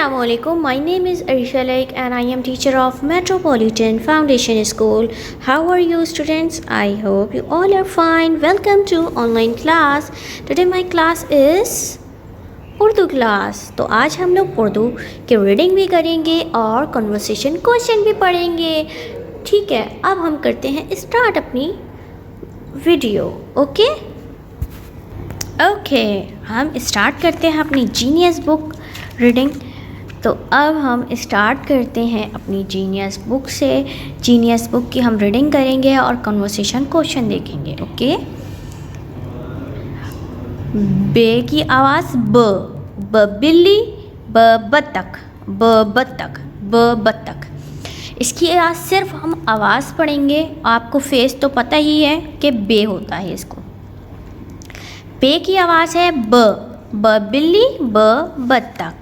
Assalamualaikum. My name is Arisha Laik and I am teacher of Metropolitan Foundation School. How are you students? I hope you all are fine. Welcome to online class. Today my class is Urdu class. तो आज हम लोग उर्दू की reading भी करेंगे और conversation question भी पढ़ेंगे। ठीक है, अब हम करते हैं स्टार्ट अपनी वीडियो। ओके, हम स्टार्ट करते हैं अपनी जीनियस बुक रीडिंग। तो अब हम स्टार्ट करते हैं अपनी जीनियस बुक से। जीनियस बुक की हम रीडिंग करेंगे और कन्वर्सेशन क्वेश्चन देखेंगे। ओके, बे की आवाज़ ब बिल्ली, ब बत्तख, ब बत्तख, ब बत्तख। इसकी आज सिर्फ हम आवाज़ पढ़ेंगे। आपको फेस तो पता ही है कि बे होता है इसको। बे की आवाज़ है ब बिल्ली, ब बत्तख।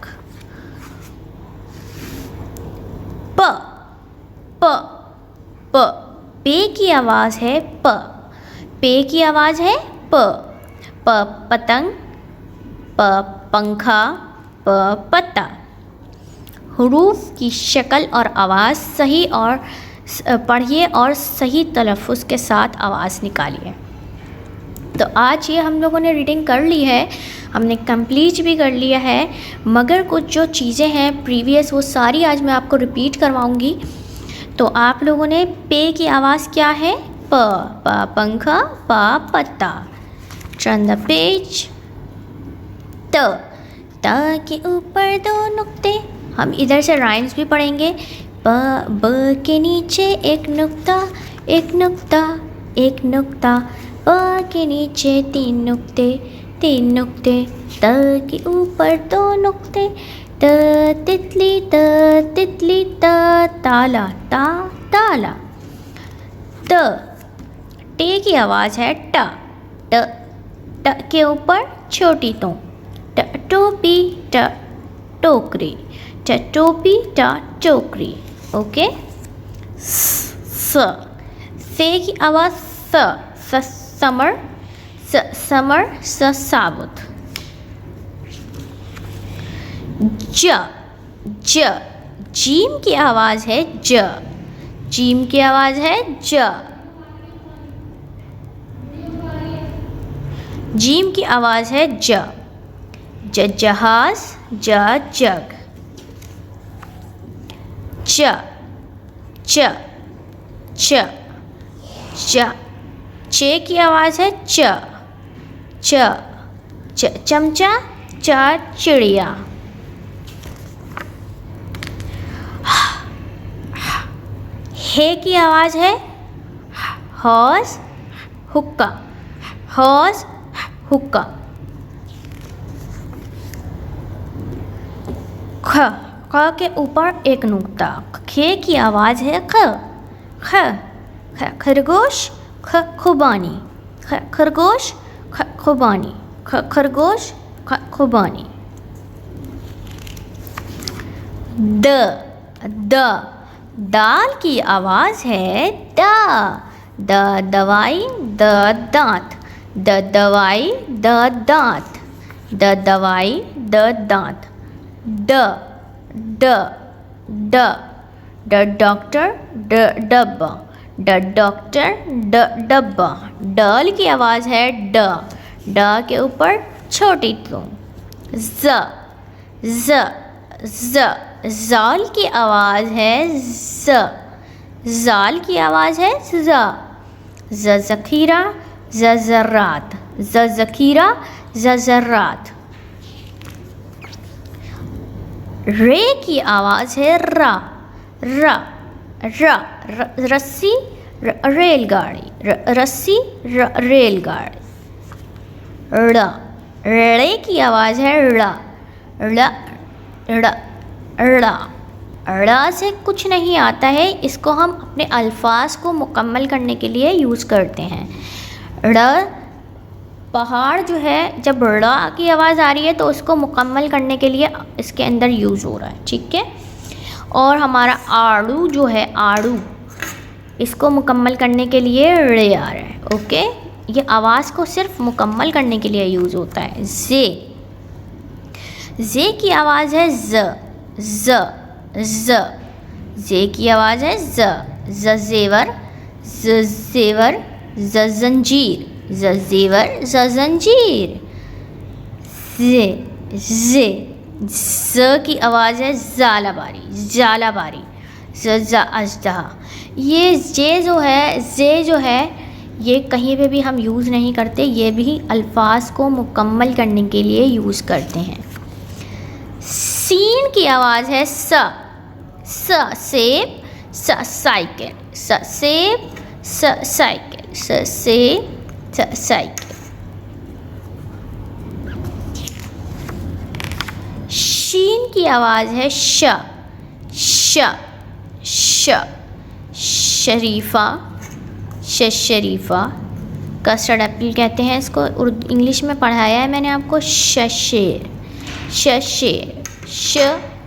प प प पे की आवाज़ है प, पे की आवाज़ है प पतंग, प पंखा, प पत्ता। हुरूफ की शक्ल और आवाज़ सही और पढ़िए और सही तलफ़ुज़ के साथ आवाज़ निकालिए। तो आज ये हम लोगों ने रीडिंग कर ली है, हमने कंप्लीट भी कर लिया है, मगर कुछ जो चीज़ें हैं प्रीवियस वो सारी आज मैं आपको रिपीट करवाऊँगी। तो आप लोगों ने पे की आवाज़ क्या है? प पंखा, प पत्ता। Turn the page. त के ऊपर दो नुक्ते। हम इधर से राइम्स भी पढ़ेंगे। ब के नीचे एक नुक्ता, एक नुक्ता, एक नुक्ता। प के नीचे तीन नुक्ते, तीन नुक्ते। त के ऊपर दो नुक्ते। त तितली, त तितली, त ताला, ता ताला। त टे की आवाज़ है ट के ऊपर छोटी तो। टोपी, टोकरी, टोपी, टोकरी। ओके। से की आवाज़ समर, समर, साबुत। जीम की आवाज़ है ज, जीम की आवाज़ है ज। जीम की आवाज़ है ज जहाज, जग। चे की आवाज़ है चमचा, चिड़िया। हे की आवाज़ है हौस, हुक्का, हौस, हुक्का। ख के ऊपर एक नुक्ता। खे की आवाज़ है ख, खरगोश, खुबानी, खरगोश, खुबानी, खरगोश, खुबानी। दाल की आवाज़ है दवाई, दांत, दवाई, दांत, दवाई, दांत। डॉक्टर, डब्बा, डॉक्टर, डब्बा। डल की आवाज़ है ड के ऊपर छोटी तो। जाल की आवाज़ है जाल की आवाज़ है ज़ख़ीरा, ज़रात, ज़ख़ीरा, ज़रात। रे की आवाज़ है रस्सी, रेलगाड़ी, रस्सी, रेलगाड़ी। रे की आवाज़ है ड़ा से कुछ नहीं आता है, इसको हम अपने अल्फाज को मुकम्मल करने के लिए यूज़ करते हैं। पहाड़ जो है, जब ड़ा की आवाज़ आ रही है तो उसको मुकम्मल करने के लिए इसके अंदर यूज़ हो रहा है। ठीक है। और हमारा आड़ू जो है, आड़ू, इसको मुकम्मल करने के लिए रे आ रहा है। ओके, ये आवाज़ को सिर्फ मुकम्मल करने के लिए यूज़ होता है। जे की आवाज़ है ज ज जे की आवाज़ है ज जेवर ज जेवर ज जंजीर ज जेवर ज जंजीर जे जे ज की आवाज़ है जालाबारी जालाबारी ज अजदहा। ये जे जो है ये कहीं पे भी हम यूज़ नहीं करते, ये भी अल्फाज को मुकम्मल करने के लिए यूज़ करते हैं। सीन की आवाज़ है स सेब स साइकिल स सेब स साइकिल स सेब स साइकिल। शीन की आवाज़ है श शरीफा शरीफा। कस्टर्ड एप्पल कहते हैं इसको, उर्दू इंग्लिश में पढ़ाया है मैंने आपको। शेर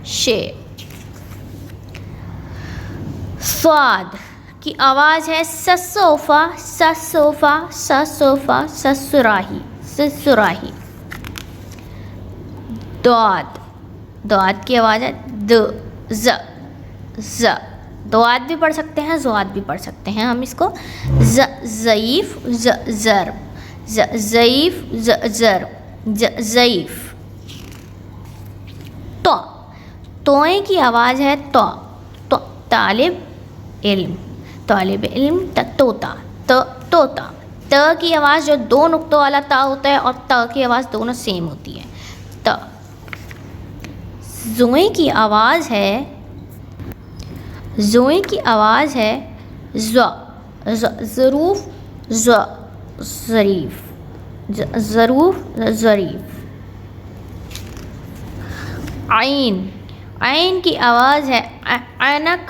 शेर। स्वाद की आवाज़ है सोफा ससुराही ससुराही। दाद की आवाज़ है ज दाद भी पढ़ सकते हैं, ज़ाद भी पढ़ सकते हैं हम इसको। ज़ईफ़ ज़र्ब ज़ईफ़ ज़र्ब ज़ईफ़। तोए की आवाज़ है तालिब इल्म तोता तोता। त की आवाज़ जो दो नुक्तों वाला ता होता है और त की आवाज़ दोनों सेम होती है त। जोए की आवाज़ है ज़रूफ़ ज़रीफ़ ज़रीफ़। आइन की आवाज़ है ऐनक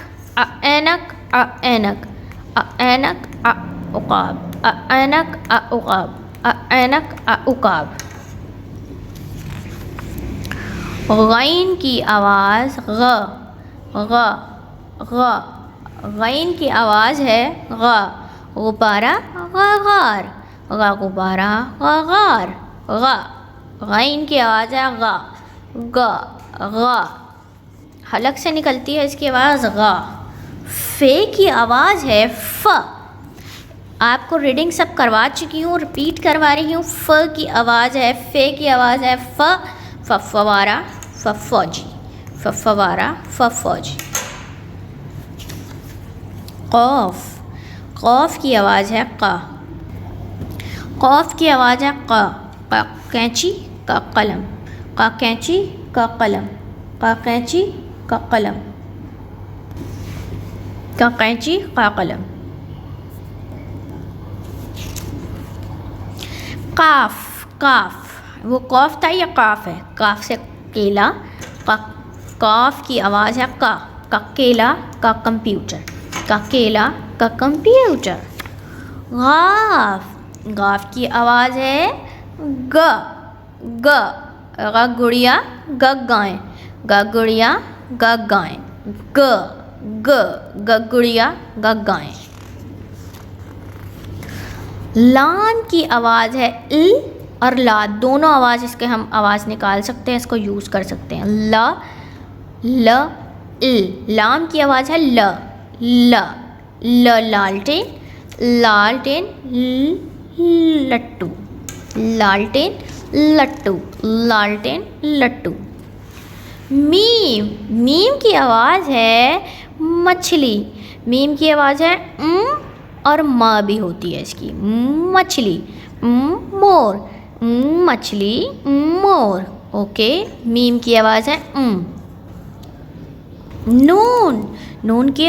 उक़ाब। गैन की आवाज़ गैन की आवाज़ है गुब्बारा गार गुब्बारा गार। गैन की आवाज़ है हलक से निकलती है इसकी आवाज़ फे की आवाज़ है फ। आपको रीडिंग सब करवा चुकी हूँ, रिपीट करवा रही हूँ। फ की आवाज़ है, फे की आवाज़ है फवारा फौजी फवारा फौजी। कौफ की आवाज़ है कौफ की आवाज़ है कैंची का कलम कैंची का कलम कैंची का कलम कैंची का कलम। काफ वो कौफ था या काफ है? काफ से केला काफ की आवाज़ है का केला का कंप्यूटर केला का कंप्यूटर। गाफ की आवाज़ है गुड़िया गाय गुड़िया गाय गुड़िया गाय। लाम की आवाज़ है ल और ला, दोनों आवाज़ इसके हम आवाज़ निकाल सकते हैं, इसको यूज़ कर सकते हैं। ल लाम की आवाज़ है लालटेन लट्टू लट्टू। मीम की आवाज़ है मछली। मीम की आवाज़ है और माँ भी होती है इसकी। मछली मोर मछली मोर। ओके, मीम की आवाज़ है नून के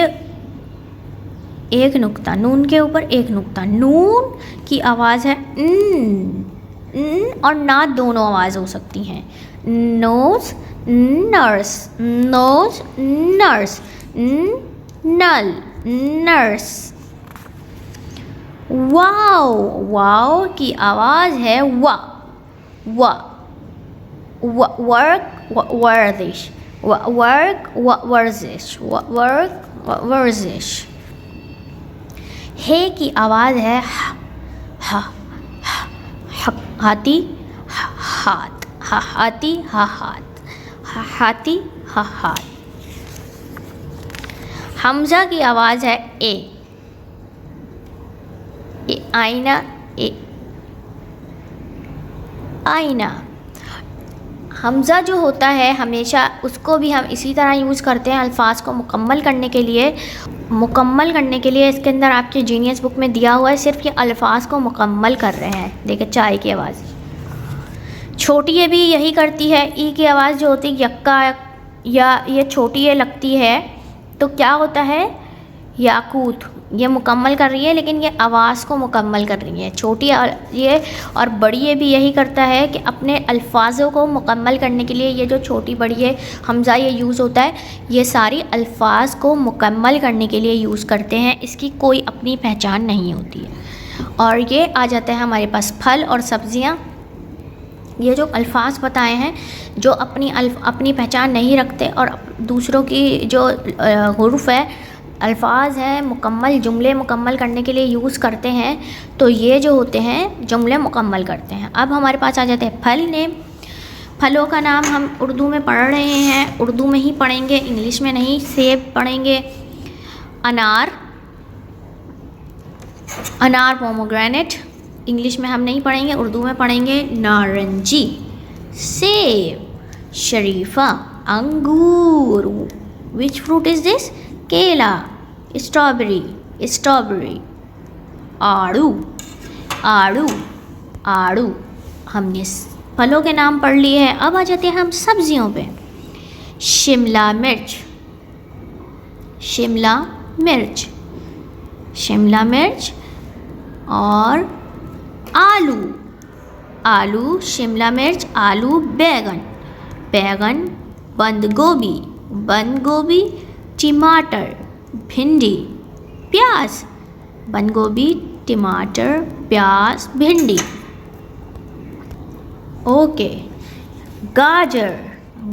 एक नुक्ता, नून के ऊपर एक नुक्ता। नून की आवाज़ है और ना दोनों आवाज़ हो सकती हैं। नोज नर्स नल नर्स। वाव की आवाज़ है वर्जिश। हे की आवाज़ है हाथी हाथ हा। हमजा की आवाज़ है ए, आईना, ए आईना। हमज़ा जो होता है हमेशा उसको भी हम इसी तरह यूज़ करते हैं अल्फाज को मुकम्मल करने के लिए। इसके अंदर आपके जीनियस बुक में दिया हुआ है, सिर्फ ये अल्फाज को मुकम्मल कर रहे हैं। देखिए चाय की आवाज़, छोटी ये भी यही करती है। ई की आवाज़ जो होती है यक्का, या ये छोटी ये लगती है तो क्या होता है, याकूत। ये मुकम्मल कर रही है लेकिन ये आवाज़ को मुकम्मल कर रही है। छोटी ये और बड़ी ये भी यही करता है कि अपने अल्फाजों को मुकम्मल करने के लिए ये जो छोटी बड़ी है हमज़ा ये यूज़ होता है, ये सारी अल्फाज को मुकम्मल करने के लिए यूज़ करते हैं। इसकी कोई अपनी पहचान नहीं होती है। और ये आ जाता है हमारे पास फल और सब्ज़ियाँ। ये जो अल्फाज बताए हैं जो अपनी पहचान नहीं रखते और दूसरों की जो हुरूफ है, अल्फाज हैं, मुकम्मल जुमले मुकम्मल करने के लिए यूज़ करते हैं, तो ये जो होते हैं जुमले मुकम्मल करते हैं। अब हमारे पास आ जाते हैं फल नेम। फलों का नाम हम उर्दू में पढ़ रहे हैं, उर्दू में ही पढ़ेंगे, इंग्लिश में नहीं। सेब पढ़ेंगे, अनार, पोमोग्रेनेट, इंग्लिश में हम नहीं पढ़ेंगे, उर्दू में पढ़ेंगे। नारंगी, सेब, शरीफा, अंगूर। Which fruit is this? केला, स्ट्रॉबेरी, आड़ू। हमने फलों के नाम पढ़ लिए हैं। अब आ जाते हैं हम सब्जियों पे। शिमला मिर्च और आलू, शिमला मिर्च, आलू, बैगन, बंद गोभी, टमाटर, भिंडी, प्याज। बंद गोभी, टमाटर, प्याज, भिंडी। ओके,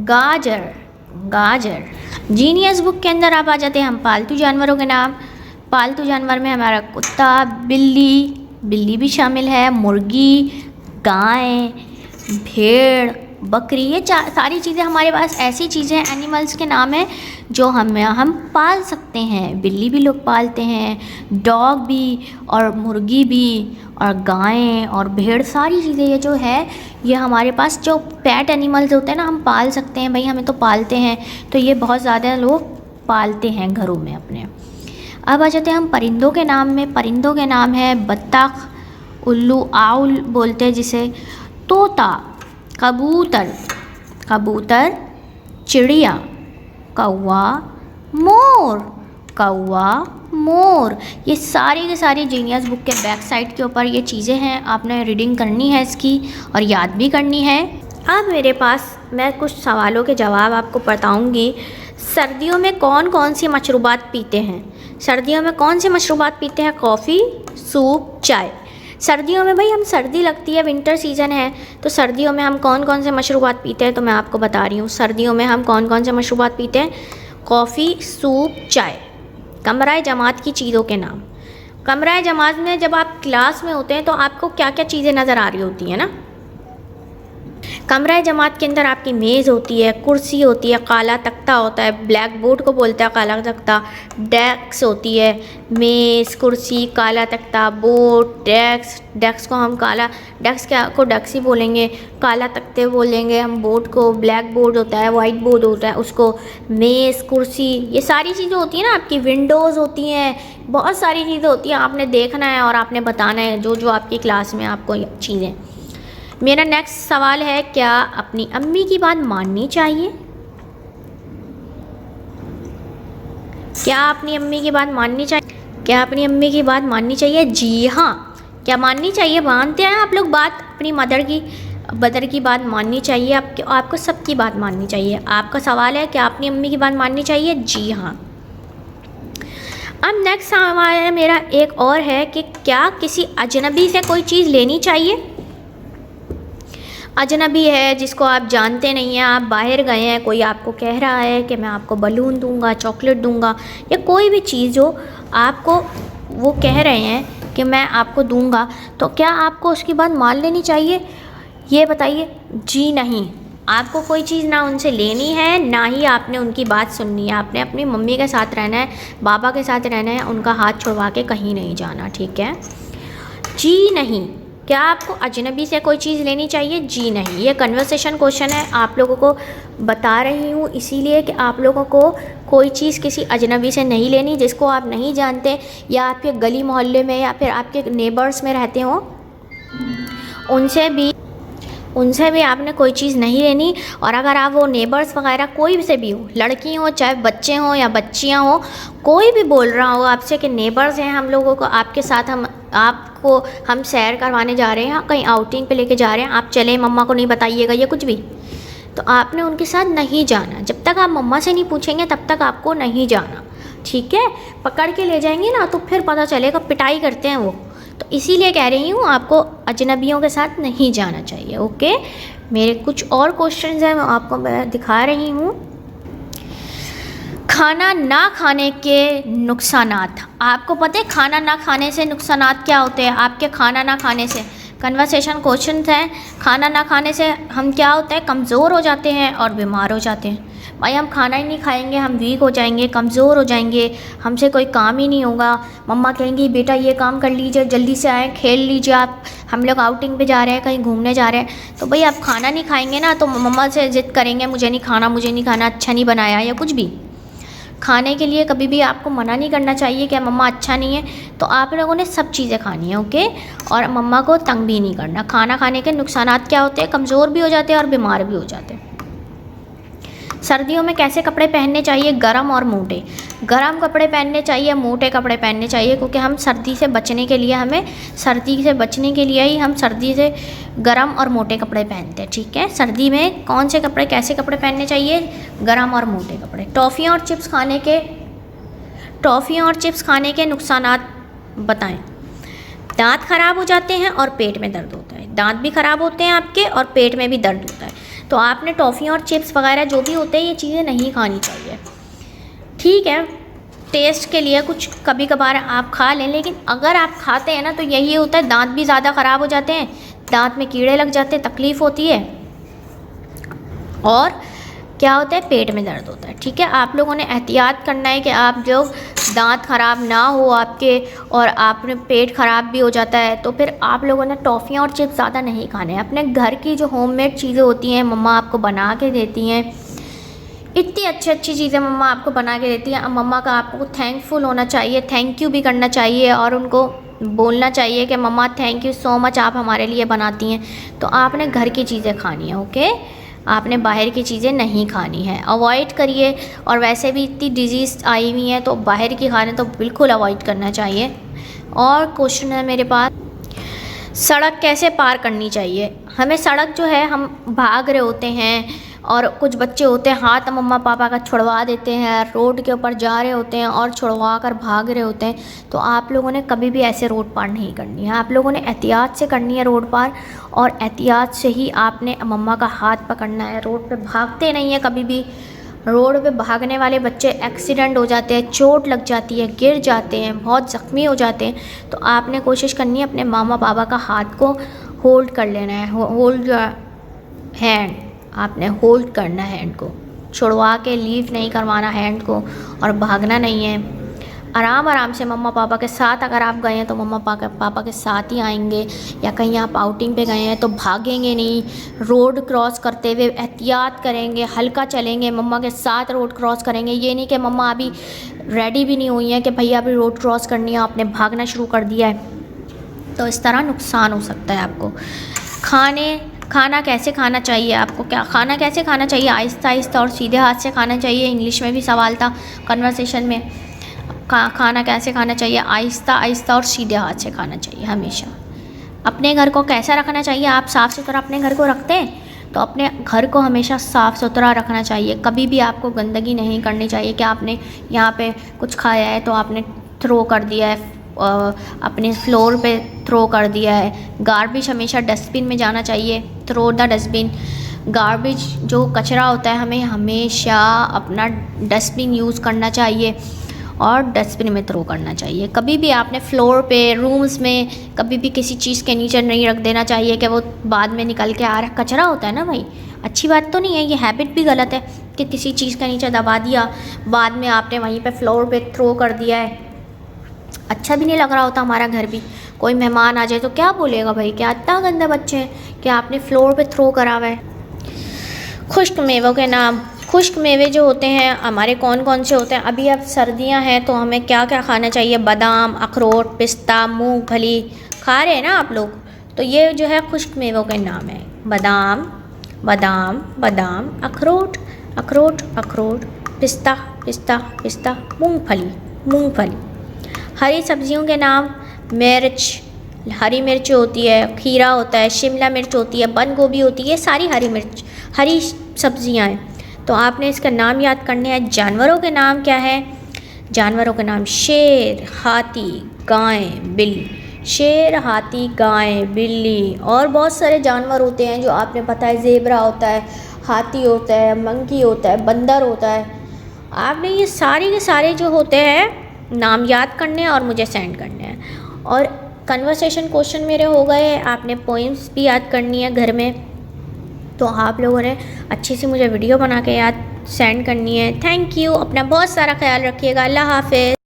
गाजर। जीनियस बुक के अंदर आप आ जाते हैं हम पालतू जानवरों के नाम। पालतू जानवर में हमारा कुत्ता, बिल्ली भी शामिल है, मुर्गी, गाय, भेड़, बकरी। ये सारी चीज़ें हमारे पास ऐसी चीज़ें हैं, एनिमल्स के नाम हैं जो हम पाल सकते हैं। बिल्ली भी लोग पालते हैं, डॉग भी, और मुर्गी भी, और गायें और भेड़। सारी चीज़ें ये जो है ये हमारे पास जो पेट एनिमल्स होते हैं ना, हम पाल सकते हैं। भाई हमें तो पालते हैं, तो ये बहुत ज़्यादा लोग पालते हैं घरों में अपने। अब आ जाते हैं हम परिंदों के नाम में। परिंदों के नाम है बत्तख, उल्लू, आउल बोलते हैं जिसे, तोता, कबूतर, चिड़िया, मोर। ये सारी की सारी जीनियस बुक के बैक साइड के ऊपर ये चीज़ें हैं। आपने रीडिंग करनी है इसकी और याद भी करनी है। अब मेरे पास मैं कुछ सवालों के जवाब आपको बताऊंगी। सर्दियों में कौन कौन सी मशरूबात पीते हैं? सर्दियों में कौन सी मशरूबात पीते हैं? कॉफ़ी, सूप, चाय। सर्दियों में भाई हम सर्दी लगती है, विंटर सीज़न है, तो सर्दियों में हम कौन कौन से मशरूबात पीते हैं तो मैं आपको बता रही हूँ। सर्दियों में हम कौन कौन से मशरूबात पीते हैं? कॉफ़ी, सूप, चाय। कमराए जमात की चीज़ों के नाम। कमराए जमात में जब आप क्लास में होते हैं तो आपको क्या क्या चीज़ें नज़र आ रही होती हैं ना। कमरा जमात के अंदर आपकी मेज़ होती है, कुर्सी होती है, काला तख्ता होता है, ब्लैक बोर्ड को बोलता है काला तख्ता, डेस्क होती है, मेज़, कुर्सी, काला तख्ता, बोर्ड, डेस्क को हम डेस्क को डेस्क ही बोलेंगे, काला तख्ते बोलेंगे हम बोर्ड को, ब्लैक बोर्ड होता है, वाइट बोर्ड होता है उसको, मेज़, कुर्सी, ये सारी चीज़ें होती हैं ना आपकी। विंडोज़ होती हैं, बहुत सारी चीज़ें होती हैं, आपने देखना है और आपने बताना है जो जो आपकी क्लास में आपको चीज़ें। मेरा नेक्स्ट सवाल है, क्या अपनी अम्मी की बात माननी चाहिए? क्या अपनी अम्मी की बात माननी चाहिए? क्या अपनी अम्मी की बात माननी चाहिए? जी हाँ। क्या माननी चाहिए? मानते हैं आप लोग बात अपनी मदर की बात माननी चाहिए। आपको सबकी बात माननी चाहिए। आपका सवाल है, क्या अपनी अम्मी की बात माननी चाहिए? जी हाँ। अब नेक्स्ट सवाल है मेरा एक और है कि क्या किसी अजनबी से कोई चीज़ लेनी चाहिए? अजनबी है जिसको आप जानते नहीं हैं, आप बाहर गए हैं, कोई आपको कह रहा है कि मैं आपको बलून दूंगा, चॉकलेट दूंगा, या कोई भी चीज़ हो आपको वो कह रहे हैं कि मैं आपको दूंगा, तो क्या आपको उसकी बात मान लेनी चाहिए? ये बताइए। जी नहीं, आपको कोई चीज़ ना उनसे लेनी है, ना ही आपने उनकी बात सुननी है। आपने अपनी मम्मी के साथ रहना है, पापा के साथ रहना है, उनका हाथ छुड़वा के कहीं नहीं जाना, ठीक है। जी नहीं, क्या आपको अजनबी से कोई चीज़ लेनी चाहिए? जी नहीं। ये कन्वर्सेशन क्वेश्चन है, आप लोगों को बता रही हूँ इसीलिए कि आप लोगों को कोई चीज़ किसी अजनबी से नहीं लेनी जिसको आप नहीं जानते, या आपके गली मोहल्ले में या फिर आपके नेबर्स में रहते हो, उनसे भी आपने कोई चीज़ नहीं लेनी। और अगर आप वो नेबर्स वगैरह कोई से भी हो, लड़की हो चाहे बच्चे हों या बच्चियां हो, कोई भी बोल रहा हो आपसे कि नेबर्स हैं हम लोगों को, आपके साथ हम सैर करवाने जा रहे हैं, कहीं आउटिंग पे लेके जा रहे हैं, आप चलें, मम्मा को नहीं बताइएगा या कुछ भी, तो आपने उनके साथ नहीं जाना। जब तक आप मम्मा से नहीं पूछेंगे तब तक आपको नहीं जाना, ठीक है। पकड़ के ले जाएंगे ना तो फिर पता चलेगा, पिटाई करते हैं वो। तो इसीलिए कह रही हूँ आपको अजनबियों के साथ नहीं जाना चाहिए, ओके। मेरे कुछ और क्वेश्चंस हैं, मैं आपको दिखा रही हूँ। खाना ना खाने के नुकसानात। आपको पता है खाना ना खाने से नुकसानात क्या होते हैं? आपके खाना ना खाने से, कन्वर्सेशन क्वेश्चन हैं, खाना ना खाने से हम क्या होता है, कमज़ोर हो जाते हैं और बीमार हो जाते हैं। भाई हम खाना ही नहीं खाएंगे, हम वीक हो जाएंगे, कमज़ोर हो जाएंगे, हमसे कोई काम ही नहीं होगा। मम्मा कहेंगी बेटा ये काम कर लीजिए, जल्दी से आए, खेल लीजिए आप, हम लोग आउटिंग पे जा रहे हैं, कहीं घूमने जा रहे हैं। तो भाई आप खाना नहीं खाएंगे ना तो मम्मा से ज़िद करेंगे, मुझे नहीं खाना, मुझे नहीं खाना, अच्छा नहीं बनाया या कुछ भी। खाने के लिए कभी भी आपको मना नहीं करना चाहिए कि मम्मा अच्छा नहीं है, तो आप लोगों ने सब चीज़ें खानी है, ओके। और मम्मा को तंग भी नहीं करना। खाना खाने के नुकसानात क्या होते हैं? कमज़ोर भी हो जाते हैं और बीमार भी हो जाते हैं। सर्दियों में कैसे कपड़े पहनने चाहिए? गर्म और मोटे। गर्म कपड़े पहनने चाहिए, मोटे कपड़े पहनने चाहिए, क्योंकि हम सर्दी से बचने के लिए ही हम सर्दी से गर्म और मोटे कपड़े पहनते हैं, ठीक है। सर्दी में कौन से कपड़े, कैसे कपड़े पहनने चाहिए? गर्म और मोटे कपड़े। टॉफ़ियाँ और चिप्स खाने के नुकसानात बताएं। दांत खराब हो जाते हैं और पेट में दर्द होता है। दांत भी खराब होते हैं आपके और पेट में भी दर्द होता है। तो आपने टॉफ़ियाँ और चिप्स वगैरह जो भी होते हैं ये चीज़ें नहीं खानी चाहिए, ठीक है। टेस्ट के लिए कुछ कभी कभार आप खा लें, लेकिन अगर आप खाते हैं ना तो यही होता है, दांत भी ज़्यादा ख़राब हो जाते हैं, दांत में कीड़े लग जाते हैं, तकलीफ़ होती है और क्या होता है, पेट में दर्द होता है, ठीक है। आप लोगों ने एहतियात करना है कि आप जो दांत ख़राब ना हो आपके और आपने पेट ख़राब भी हो जाता है तो फिर आप लोगों ने टॉफ़ियाँ और चिप्स ज़्यादा नहीं खाने हैं। अपने घर की जो होममेड चीज़ें होती हैं, मम्मा आपको बना के देती हैं, इतनी अच्छी अच्छी चीज़ें मम्मा आपको बना के देती हैं। अब मम्मा का आपको थैंकफुल होना चाहिए, थैंक यू भी करना चाहिए और उनको बोलना चाहिए कि मम्मा थैंक यू सो मच, आप हमारे लिए बनाती हैं। तो आपने घर की चीज़ें खानी है, ओके। आपने बाहर की चीज़ें नहीं खानी है, अवॉइड करिए। और वैसे भी इतनी डिजीज़ आई हुई हैं तो बाहर की खाने तो बिल्कुल अवॉइड करना चाहिए। और क्वेश्चन है मेरे पास, सड़क कैसे पार करनी चाहिए? हमें सड़क जो है, हम भाग रहे होते हैं और कुछ बच्चे होते हैं हाथ मम्मा पापा का छुड़वा देते हैं, रोड के ऊपर जा रहे होते हैं और छुड़वा कर भाग रहे होते हैं। तो आप लोगों ने कभी भी ऐसे रोड पार नहीं करनी है, आप लोगों ने एहतियात से करनी है रोड पार, और एहतियात से ही आपने मम्मा का हाथ पकड़ना है। रोड पे भागते नहीं है कभी भी। रोड पे भागने वाले बच्चे एक्सीडेंट हो जाते हैं, चोट लग जाती है, गिर जाते हैं, बहुत ज़ख्मी हो जाते हैं। तो आपने कोशिश करनी है अपने मामा पापा का हाथ को होल्ड कर लेना है, होल्ड हैंड, आपने होल्ड करना है हैंड को, छुड़वा के लीव नहीं करवाना हैंड को, और भागना नहीं है। आराम आराम से मम्मा पापा के साथ अगर आप गए हैं तो मम्मा पापा के साथ ही आएंगे, या कहीं आप आउटिंग पे गए हैं तो भागेंगे नहीं। रोड क्रॉस करते हुए एहतियात करेंगे, हल्का चलेंगे, मम्मा के साथ रोड क्रॉस करेंगे। ये नहीं कि मम्मा अभी रेडी भी नहीं हुई है कि भैया अभी रोड क्रॉस करनी है, आपने भागना शुरू कर दिया है, तो इस तरह नुकसान हो सकता है आपको। खाना कैसे खाना चाहिए आपको? खाना कैसे खाना चाहिए? आहिस्ता आहिस्ता और सीधे हाथ से खाना चाहिए। इंग्लिश में भी सवाल था कन्वर्सेशन में, खाना कैसे खाना चाहिए? आहिस्ता आहिस्ता और सीधे हाथ से खाना चाहिए हमेशा। अपने घर को कैसा रखना चाहिए? आप साफ़ सुथरा अपने घर को रखते हैं तो अपने घर को हमेशा साफ़ सुथरा रखना चाहिए। कभी भी आपको गंदगी नहीं करनी चाहिए कि आपने यहाँ पे कुछ खाया है तो आपने थ्रो कर दिया है, अपने फ्लोर पे थ्रो कर दिया है। गार्बेज हमेशा डस्टबिन में जाना चाहिए, थ्रो द डस्टबिन। गार्बेज जो कचरा होता है हमें हमेशा अपना डस्टबिन यूज़ करना चाहिए और डस्टबिन में थ्रो करना चाहिए। कभी भी आपने फ्लोर पे, रूम्स में कभी भी किसी चीज़ के नीचे नहीं रख देना चाहिए कि वो बाद में निकल के आ रहा, कचरा होता है ना भाई, अच्छी बात तो नहीं है, ये हैबिट भी गलत है कि किसी चीज़ का नीचे दबा दिया, बाद में आपने वहीं पे फ्लोर पे थ्रो कर दिया है। अच्छा भी नहीं लग रहा होता हमारा घर भी, कोई मेहमान आ जाए तो क्या बोलेगा भाई, क्या इतना गंदे बच्चे हैं कि आपने फ्लोर पे थ्रो करा हुआ है। खुश्क मेवों के नाम। खुश्क मेवे जो होते हैं हमारे कौन कौन से होते हैं? अभी अब सर्दियां हैं तो हमें क्या क्या खाना चाहिए? बादाम, अखरोट, पिस्ता, मूंगफली खा रहे हैं ना आप लोग, तो ये जो है खुश्क मेवों के नाम है। बादाम बादाम बादाम, अखरोट अखरोट अखरोट, पिस्ता पिस्ता पिस्ता, मूंगफली मूंगफली। हरी सब्जियों के नाम। मिर्च, हरी मिर्च होती है, खीरा होता है, शिमला मिर्च होती है, बंद गोभी होती है, ये सारी हरी सब्जियां हैं। तो आपने इसका नाम याद करने हैं। जानवरों के नाम क्या है? जानवरों के नाम शेर, हाथी, गाय, बिल्ली। शेर, हाथी, गाय, बिल्ली और बहुत सारे जानवर होते हैं जो आपने पता है, ज़ेबरा होता है, हाथी होता है, मंकी होता है, बंदर होता है। आपने ये सारे के सारे जो होते हैं नाम याद करने हैं और मुझे सेंड करने हैं। और कन्वर्सेशन क्वेश्चन मेरे हो गए, आपने पोइम्स भी याद करनी है घर में, तो आप लोगों ने अच्छी सी मुझे वीडियो बना के याद सेंड करनी है। थैंक यू, अपना बहुत सारा ख्याल रखिएगा। अल्लाह हाफ़िज़।